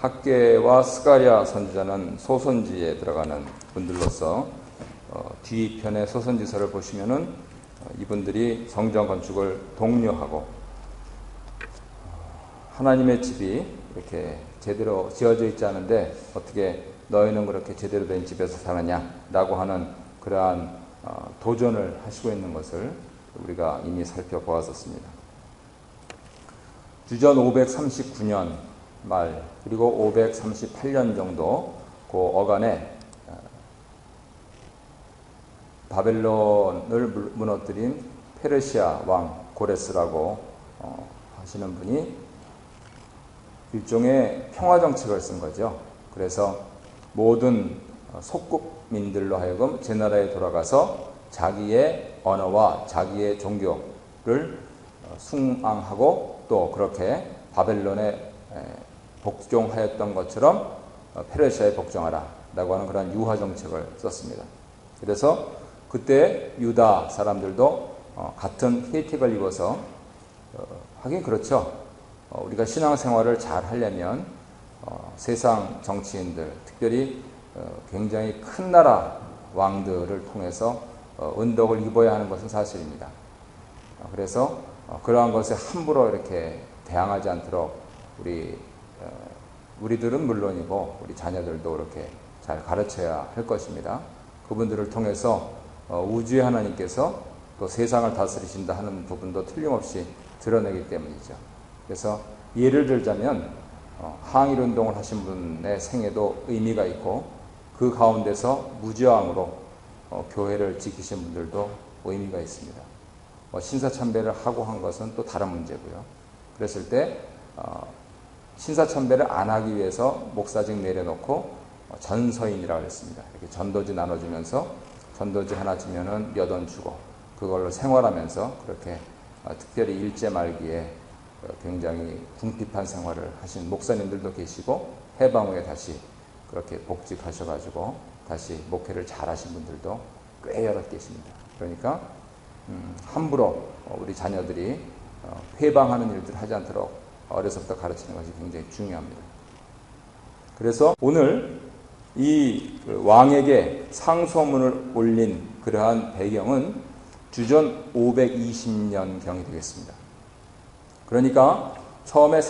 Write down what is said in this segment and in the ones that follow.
학개와 스가랴 선지자는 소선지에 들어가는 분들로서 뒤편의 소선지서를 보시면은 이분들이 성전 건축을 독려하고 하나님의 집이 이렇게 제대로 지어져 있지 않은데 어떻게 너희는 그렇게 제대로 된 집에서 사느냐라고 하는 그러한 도전을 하시고 있는 것을 우리가 이미 살펴보았었습니다. 주전 539년 말 그리고 538년 정도 그 어간에 바벨론을 무너뜨린 페르시아 왕 고레스라고 하시는 분이 일종의 평화정책을 쓴 거죠. 그래서 모든 속국민들로 하여금 제 나라에 돌아가서 자기의 언어와 자기의 종교를 숭앙하고 또 그렇게 바벨론에 복종하였던 것처럼 페르시아에 복종하라 라고 하는 그런 유화정책을 썼습니다. 그래서 그때 유다 사람들도 같은 혜택을 입어서 하긴 그렇죠. 우리가 신앙생활을 잘 하려면 세상 정치인들, 특별히 굉장히 큰 나라 왕들을 통해서 은덕을 입어야 하는 것은 사실입니다. 그래서 그러한 것에 함부로 이렇게 대항하지 않도록 우리들은 물론이고 우리 자녀들도 그렇게 잘 가르쳐야 할 것입니다. 그분들을 통해서 우주의 하나님께서 또 세상을 다스리신다 하는 부분도 틀림없이 드러내기 때문이죠. 그래서 예를 들자면 항일운동을 하신 분의 생애도 의미가 있고 그 가운데서 무저항으로 교회를 지키신 분들도 의미가 있습니다. 신사참배를 하고 한 것은 또 다른 문제고요. 그랬을 때 신사참배를 안 하기 위해서 목사직 내려놓고 전서인이라고 했습니다. 이렇게 전도지 나눠주면서 전도지 하나 주면은 몇 원 주고 그걸로 생활하면서 그렇게 특별히 일제 말기에 굉장히 궁핍한 생활을 하신 목사님들도 계시고 해방 후에 다시 그렇게 복직하셔가지고 다시 목회를 잘하신 분들도 꽤 여럿 계십니다. 그러니까 함부로 우리 자녀들이 회방하는 일들을 하지 않도록 어려서부터 가르치는 것이 굉장히 중요합니다. 그래서 오늘 이 왕에게 상소문을 올린 그러한 배경은 주전 520년경이 되겠습니다. 그러니까 처음에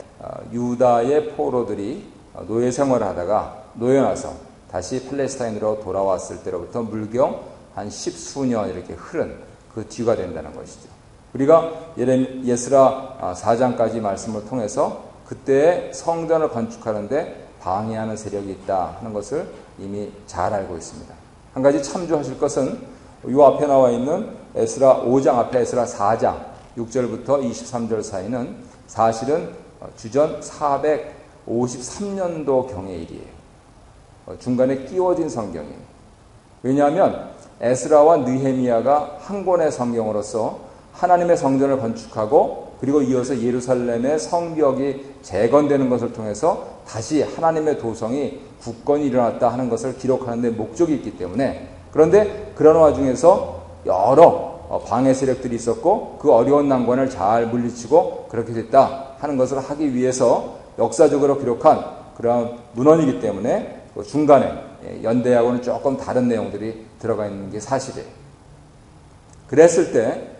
유다의 포로들이 노예 생활을 하다가 노예나서 다시 팔레스타인으로 돌아왔을 때로부터 물경 한 10수년 이렇게 흐른 그 뒤가 된다는 것이죠. 우리가 예스라 4장까지 말씀을 통해서 그때 성전을 건축하는데 방해하는 세력이 있다 하는 것을 이미 잘 알고 있습니다. 한 가지 참조하실 것은 이 앞에 나와 있는 에스라 5장 앞에 에스라 4장 6절부터 23절 사이는 사실은 주전 453년도 경의 일이에요. 중간에 끼워진 성경이에요. 왜냐하면 에스라와 느헤미야가 한 권의 성경으로서 하나님의 성전을 건축하고 그리고 이어서 예루살렘의 성벽이 재건되는 것을 통해서 다시 하나님의 도성이 굳건히 일어났다 하는 것을 기록하는 데 목적이 있기 때문에 그런데 그런 와중에서 여러 방해 세력들이 있었고 그 어려운 난관을 잘 물리치고 그렇게 됐다 하는 것을 하기 위해서 역사적으로 기록한 그런 문헌이기 때문에 중간에 연대하고는 조금 다른 내용들이 들어가 있는 게 사실이에요. 그랬을 때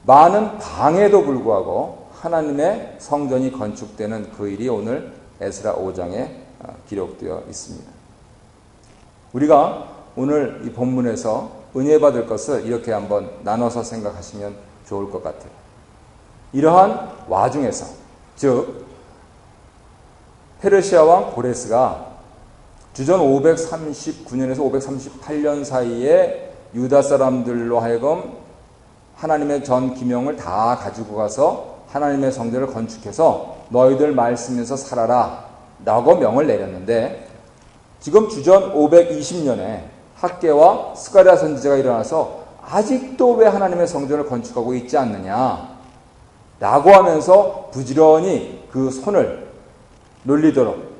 많은 방해도 불구하고 하나님의 성전이 건축되는 그 일이 오늘 에스라 5장에 기록되어 있습니다. 우리가 오늘 이 본문에서 은혜 받을 것을 이렇게 한번 나눠서 생각하시면 좋을 것 같아요. 이러한 와중에서 즉 페르시아 왕 고레스가 주전 539년에서 538년 사이에 유다 사람들로 하여금 하나님의 전 기명을 다 가지고 가서 하나님의 성전을 건축해서 너희들 말씀에서 살아라 라고 명을 내렸는데 지금 주전 520년에 학개와 스가랴 선지자가 일어나서 아직도 왜 하나님의 성전을 건축하고 있지 않느냐 라고 하면서 부지런히 그 손을 놀리도록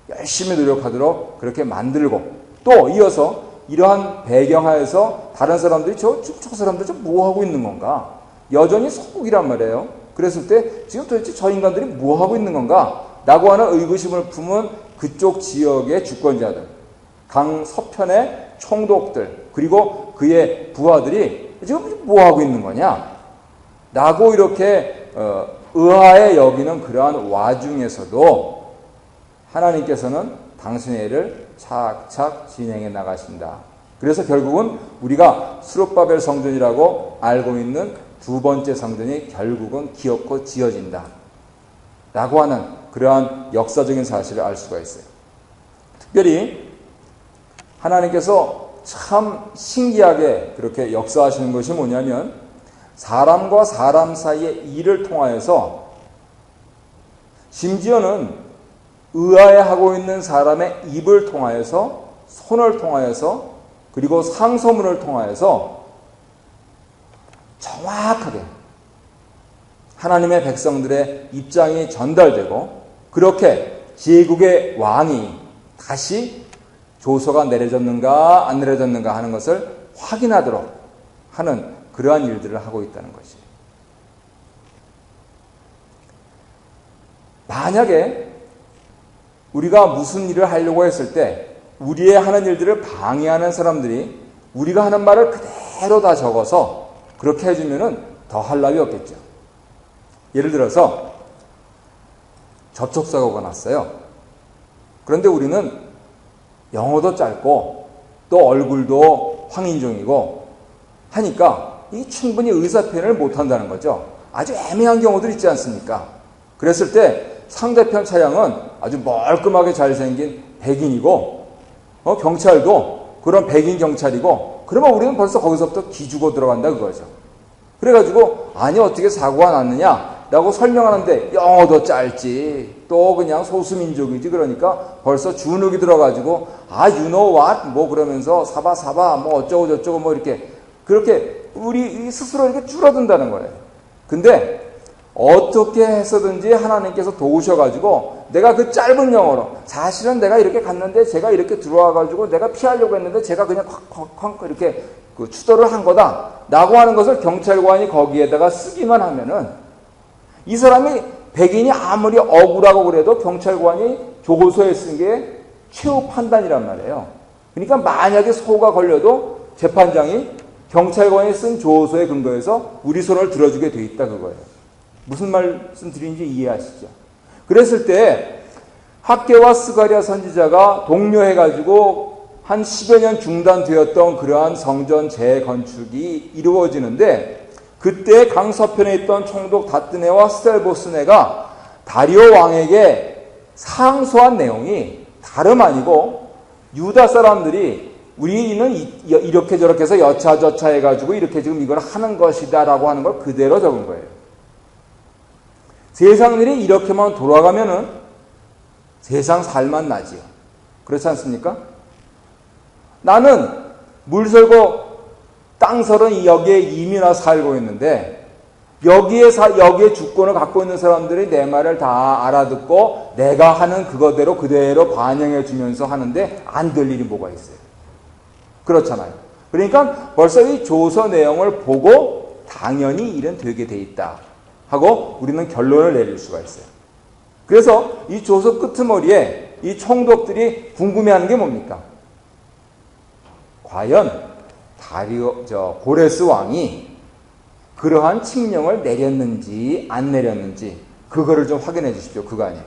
열심히 노력하도록 그렇게 만들고 또 이어서 이러한 배경하에서 다른 사람들이 저 사람들 좀 뭐하고 있는 건가? 여전히 속국이란 말이에요. 그랬을 때 지금 도대체 저 인간들이 뭐하고 있는 건가? 라고 하는 의구심을 품은 그쪽 지역의 주권자들, 강 서편의 총독들, 그리고 그의 부하들이 지금 뭐 하고 있는 거냐? 라고 이렇게 의아해 여기는 그러한 와중에서도 하나님께서는 당신의 일을 착착 진행해 나가신다. 그래서 결국은 우리가 스룹바벨 성전이라고 알고 있는 두 번째 성전이 결국은 기어코 지어진다. 라고 하는 그러한 역사적인 사실을 알 수가 있어요. 특별히 하나님께서 참 신기하게 그렇게 역사하시는 것이 뭐냐면 사람과 사람 사이의 일을 통하여서 심지어는 의아해하고 있는 사람의 입을 통하여서 손을 통하여서 그리고 상소문을 통하여서 정확하게 하나님의 백성들의 입장이 전달되고 그렇게 제국의 왕이 다시 조서가 내려졌는가 안 내려졌는가 하는 것을 확인하도록 하는 그러한 일들을 하고 있다는 것이에요. 만약에 우리가 무슨 일을 하려고 했을 때 우리의 하는 일들을 방해하는 사람들이 우리가 하는 말을 그대로 다 적어서 그렇게 해주면은 더 할 나위 없겠죠. 예를 들어서 접촉사고가 났어요. 그런데 우리는 영어도 짧고 또 얼굴도 황인종이고 하니까 이 충분히 의사표현을 못한다는 거죠. 아주 애매한 경우들 있지 않습니까? 그랬을 때 상대편 차량은 아주 멀끔하게 잘생긴 백인이고 경찰도 그런 백인 경찰이고 그러면 우리는 벌써 거기서부터 기죽어 들어간다 그거죠. 그래가지고 아니 어떻게 사고가 났느냐라고 설명하는데 영어도 짧지 또 그냥 소수민족이지 그러니까 벌써 주눅이 들어가지고 you know what 뭐 그러면서 사바 뭐 어쩌고 저쩌고 뭐 이렇게 그렇게 우리 스스로 이렇게 줄어든다는 거예요. 근데 어떻게 해서든지 하나님께서 도우셔가지고 내가 그 짧은 영어로 사실은 내가 이렇게 갔는데 제가 이렇게 들어와가지고 내가 피하려고 했는데 제가 그냥 콱콱콱 이렇게 그 추돌을 한 거다 라고 하는 것을 경찰관이 거기에다가 쓰기만 하면은 이 사람이 백인이 아무리 억울하고 그래도 경찰관이 조서에 쓴 게 최후 판단이란 말이에요. 그러니까 만약에 소가 걸려도 재판장이 경찰관이 쓴 조서에 근거해서 우리 손을 들어주게 돼 있다 그거예요. 무슨 말씀 드리는지 이해하시죠? 그랬을 때 학개와 스가랴 선지자가 독려해가지고 한 10여 년 중단되었던 그러한 성전 재건축이 이루어지는데 그때 강서편에 있던 총독 다뜨네와 스텔보스네가 다리오 왕에게 상소한 내용이 다름 아니고 유다 사람들이 우리는 이렇게 저렇게 해서 여차저차 해가지고 이렇게 지금 이걸 하는 것이다 라고 하는 걸 그대로 적은 거예요. 세상 일이 이렇게만 돌아가면은 세상 살만 나지요. 그렇지 않습니까? 나는 물 설고 땅 설은 여기에 이미 나 살고 있는데 여기에 주권을 갖고 있는 사람들이 내 말을 다 알아듣고 내가 하는 그거대로 그대로 반영해 주면서 하는데 안 될 일이 뭐가 있어요. 그렇잖아요. 그러니까 벌써 이 조서 내용을 보고 당연히 일은 되게 돼 있다 하고 우리는 결론을 내릴 수가 있어요. 그래서 이 조서 끄트머리에 이 총독들이 궁금해하는 게 뭡니까? 과연 고레스 왕이 그러한 칙령을 내렸는지 안 내렸는지 그거를 좀 확인해 주십시오. 그거 아니에요.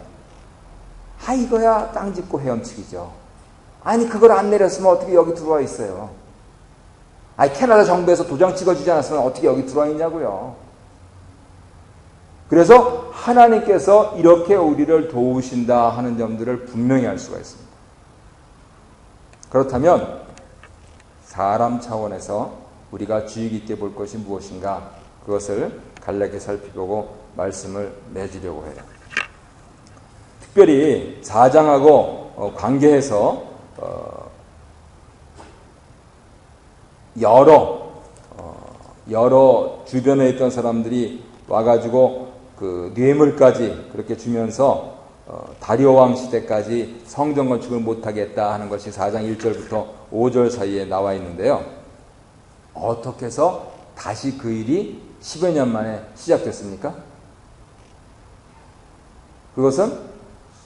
이거야 땅 짚고 헤엄치기죠. 아니 그걸 안 내렸으면 어떻게 여기 들어와 있어요. 캐나다 정부에서 도장 찍어주지 않았으면 어떻게 여기 들어와 있냐고요. 그래서 하나님께서 이렇게 우리를 도우신다 하는 점들을 분명히 알 수가 있습니다. 그렇다면 사람 차원에서 우리가 주의 깊게 볼 것이 무엇인가 그것을 간략히 살펴보고 말씀을 맺으려고 해요. 특별히 4장하고 관계해서 여러 주변에 있던 사람들이 와가지고 그 뇌물까지 그렇게 주면서 다리오 왕 시대까지 성전 건축을 못하겠다 하는 것이 4장 1절부터 5절 사이에 나와 있는데요. 어떻게 해서 다시 그 일이 10여 년 만에 시작됐습니까? 그것은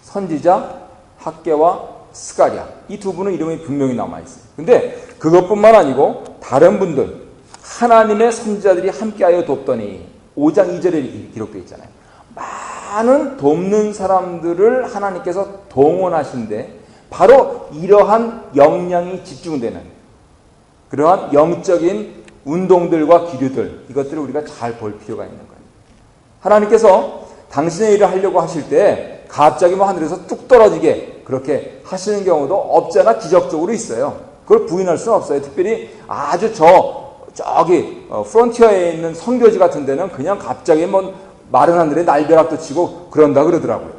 선지자 학개와 스가랴, 이 두 분은 이름이 분명히 남아있어요. 근데 그것뿐만 아니고 다른 분들, 하나님의 선지자들이 함께하여 돕더니 5장 2절에 기록되어 있잖아요. 많은 돕는 사람들을 하나님께서 동원하신데 바로 이러한 역량이 집중되는 그러한 영적인 운동들과 기류들, 이것들을 우리가 잘 볼 필요가 있는 거예요. 하나님께서 당신의 일을 하려고 하실 때 갑자기 하늘에서 뚝 떨어지게 그렇게 하시는 경우도 없잖아 기적적으로 있어요. 그걸 부인할 수는 없어요. 특별히 아주 저기 프론티어에 있는 선교지 같은 데는 그냥 갑자기 마른 하늘에 날벼락도 치고 그런다 그러더라고요.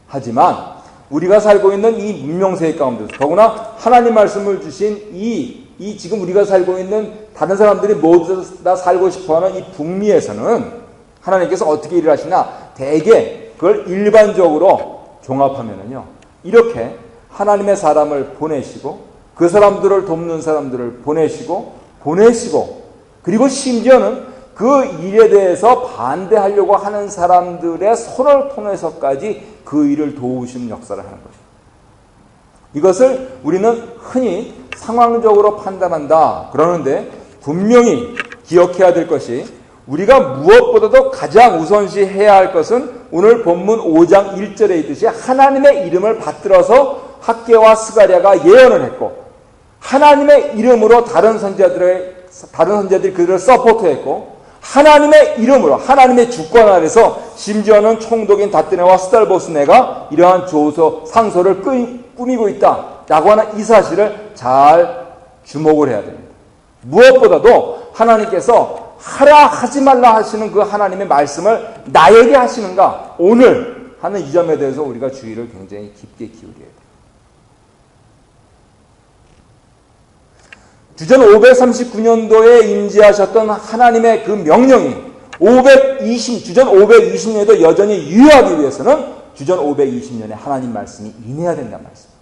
하지만 우리가 살고 있는 이 문명세계 가운데서 더구나 하나님 말씀을 주신 이 지금 우리가 살고 있는 다른 사람들이 모두 다 살고 싶어하는 이 북미에서는 하나님께서 어떻게 일을 하시나 대개 그걸 일반적으로 종합하면은요 이렇게 하나님의 사람을 보내시고 그 사람들을 돕는 사람들을 보내시고 그리고 심지어는 그 일에 대해서 반대하려고 하는 사람들의 손을 통해서까지 그 일을 도우시는 역사를 하는 거죠. 이것을 우리는 흔히 상황적으로 판단한다 그러는데 분명히 기억해야 될 것이 우리가 무엇보다도 가장 우선시해야 할 것은 오늘 본문 5장 1절에 있듯이 하나님의 이름을 받들어서 학개와 스가랴가 예언을 했고 하나님의 이름으로 다른 선지자들이 그들을 서포트했고 하나님의 이름으로 하나님의 주권 아래서 심지어는 총독인 다뜨네와 스달보스네가 이러한 상소를 꾸미고 있다라고 하는 이 사실을 잘 주목을 해야 됩니다. 무엇보다도 하나님께서 하라 하지 말라 하시는 그 하나님의 말씀을 나에게 하시는가 오늘 하는 이 점에 대해서 우리가 주의를 굉장히 깊게 기울여야 돼요. 주전 539년도에 임재하셨던 하나님의 그 명령이 주전 520년에도 여전히 유효하기 위해서는 주전 520년에 하나님 말씀이 임해야 된다는 말씀입니다.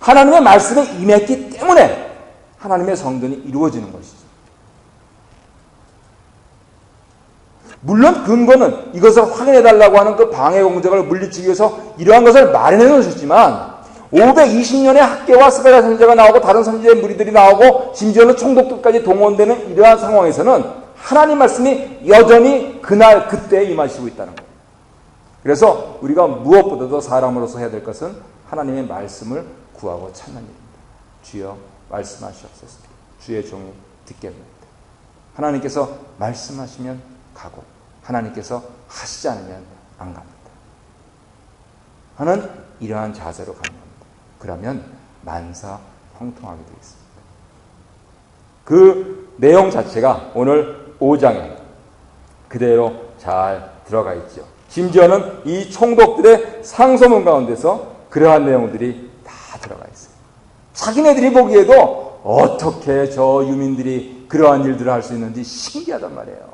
하나님의 말씀이 임했기 때문에 하나님의 성전이 이루어지는 것이죠. 물론 근거는 이것을 확인해달라고 하는 그 방해 공작을 물리치기 위해서 이러한 것을 마련해 놓으셨지만 520년에 학개와 스가랴 선지자가 나오고 다른 선지자의 무리들이 나오고 심지어는 총독들까지 동원되는 이러한 상황에서는 하나님 말씀이 여전히 그날 그때 임하시고 있다는 거예요. 그래서 우리가 무엇보다도 사람으로서 해야 될 것은 하나님의 말씀을 구하고 찾는 일입니다. 주여 말씀하시옵소서. 주의 종이 듣겠습니다. 하나님께서 말씀하시면 가고 하나님께서 하시지 않으면 안 갑니다. 하는 이러한 자세로 가는 겁니다. 그러면 만사 형통하게 되겠습니다. 그 내용 자체가 오늘 5장에 그대로 잘 들어가 있죠. 심지어는 이 총독들의 상소문 가운데서 그러한 내용들이 다 들어가 있어요. 자기네들이 보기에도 어떻게 저 유민들이 그러한 일들을 할 수 있는지 신기하단 말이에요.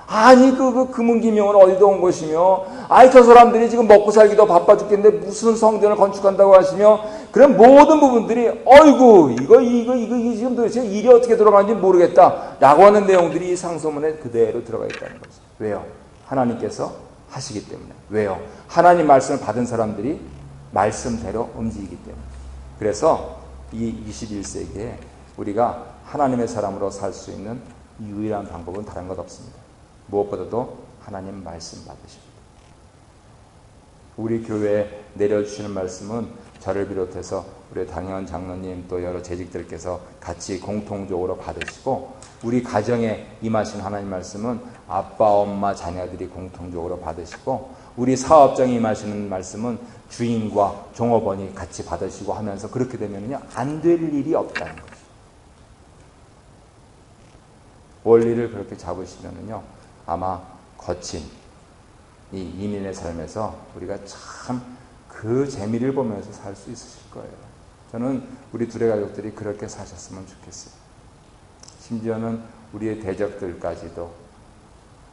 아니 그 금은기명은 어디서 온 것이며 저 사람들이 지금 먹고 살기도 바빠 죽겠는데 무슨 성전을 건축한다고 하시며 그런 모든 부분들이 어이구 이거 지금 도대체 일이 어떻게 돌아가는지 모르겠다 라고 하는 내용들이 이 상소문에 그대로 들어가 있다는 거죠. 왜요? 하나님께서 하시기 때문에. 왜요? 하나님 말씀을 받은 사람들이 말씀대로 움직이기 때문에. 그래서 이 21세기에 우리가 하나님의 사람으로 살 수 있는 유일한 방법은 다른 것 없습니다. 무엇보다도 하나님 말씀 받으십니다. 우리 교회에 내려주시는 말씀은 저를 비롯해서 우리 당연 장로님 또 여러 재직들께서 같이 공통적으로 받으시고 우리 가정에 임하신 하나님 말씀은 아빠, 엄마, 자녀들이 공통적으로 받으시고 우리 사업장에 임하시는 말씀은 주인과 종업원이 같이 받으시고 하면서 그렇게 되면요 안 될 일이 없다는 거죠. 원리를 그렇게 잡으시면은요 아마 거친 이 이민의 삶에서 우리가 참 그 재미를 보면서 살 수 있으실 거예요. 저는 우리 둘의 가족들이 그렇게 사셨으면 좋겠어요. 심지어는 우리의 대적들까지도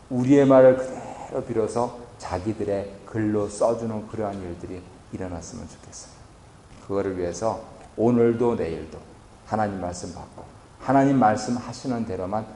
우리의 말을 그대로 빌어서 자기들의 글로 써주는 그러한 일들이 일어났으면 좋겠어요. 그거를 위해서 오늘도 내일도 하나님 말씀 받고 하나님 말씀 하시는 대로만